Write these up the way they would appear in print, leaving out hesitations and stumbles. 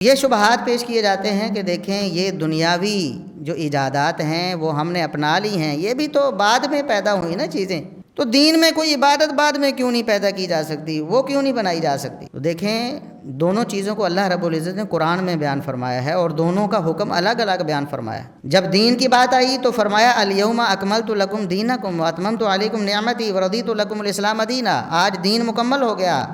یہ شبہات پیش کیے جاتے ہیں کہ دیکھیں یہ دنیاوی جو ایجادات ہیں وہ ہم نے اپنا لی ہیں، یہ بھی تو بعد میں پیدا ہوئی نا چیزیں، تو دین میں کوئی عبادت بعد میں کیوں نہیں پیدا کی جا سکتی، وہ کیوں نہیں بنائی جا سکتی؟ تو دیکھیں دونوں چیزوں کو اللہ رب العزت نے قرآن میں بیان فرمایا ہے اور دونوں کا حکم الگ الگ بیان فرمایا ہے۔ جب دین کی بات آئی تو فرمایا الیوم اکملت لکم دینکم واتممت علیکم نعمتی ورضیت لکم الاسلام دینا، آج دین مکمل ہو گیا،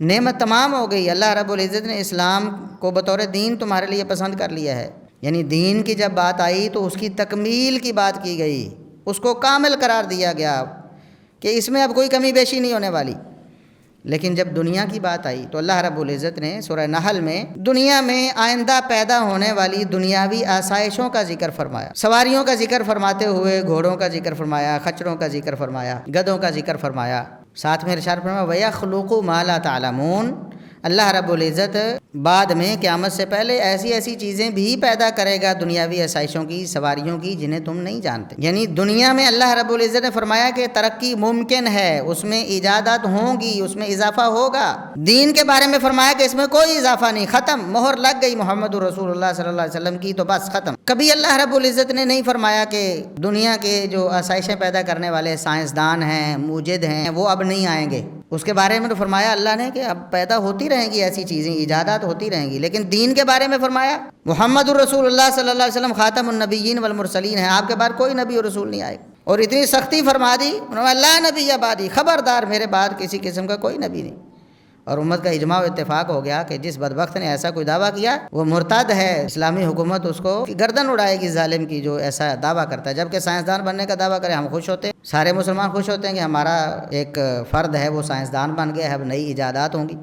نعمت تمام ہو گئی، اللہ رب العزت نے اسلام کو بطور دین تمہارے لیے پسند کر لیا ہے۔ یعنی دین کی جب بات آئی تو اس کی تکمیل کی بات کی گئی، اس کو کامل قرار دیا گیا کہ اس میں اب کوئی کمی بیشی نہیں ہونے والی۔ لیکن جب دنیا کی بات آئی تو اللہ رب العزت نے سورہ نحل میں دنیا میں آئندہ پیدا ہونے والی دنیاوی آسائشوں کا ذکر فرمایا، سواریوں کا ذکر فرماتے ہوئے گھوڑوں کا ذکر فرمایا، خچروں کا ذکر فرمایا، گدھوں کا ذکر فرمایا، ساتھ میں ارشاد فرمایا وَيَخْلُقُ مَا لَا تَعْلَمُونَ، اللہ رب العزت بعد میں قیامت سے پہلے ایسی ایسی چیزیں بھی پیدا کرے گا دنیاوی آسائشوں کی، سواریوں کی، جنہیں تم نہیں جانتے۔ یعنی دنیا میں اللہ رب العزت نے فرمایا کہ ترقی ممکن ہے، اس میں ایجادات ہوں گی، اس میں اضافہ ہوگا۔ دین کے بارے میں فرمایا کہ اس میں کوئی اضافہ نہیں، ختم، مہر لگ گئی محمد رسول اللہ صلی اللہ علیہ وسلم کی تو بس ختم۔ کبھی اللہ رب العزت نے نہیں فرمایا کہ دنیا کے جو آسائشیں پیدا کرنے والے سائنسدان ہیں، موجد ہیں، وہ اب نہیں آئیں گے۔ اس کے بارے میں تو فرمایا اللہ نے کہ اب پیدا ہوتی رہیں گی ایسی چیزیں، ایجادات ہوتی رہیں گی، لیکن دین کے بارے میں فرمایا محمد الرسول اللہ صلی اللہ علیہ وسلم خاتم النبیین والمرسلین ہیں، آپ کے بعد کوئی نبی اور رسول نہیں آئے گا۔ اور اتنی سختی فرما دی، لا نبی بعدی، خبردار میرے بعد کسی قسم کا کوئی نبی نہیں۔ اور امت کا اجماع و اتفاق ہو گیا کہ جس بدبخت نے ایسا کوئی دعویٰ کیا وہ مرتد ہے، اسلامی حکومت اس کو گردن اڑائے گی ظالم کی جو ایسا دعویٰ کرتا ہے۔ جبکہ سائنسدان بننے کا دعویٰ کرے ہم خوش ہوتے ہیں، سارے مسلمان خوش ہوتے ہیں کہ ہمارا ایک فرد ہے وہ سائنسدان بن گیا ہے، اب نئی ایجادات ہوں گی۔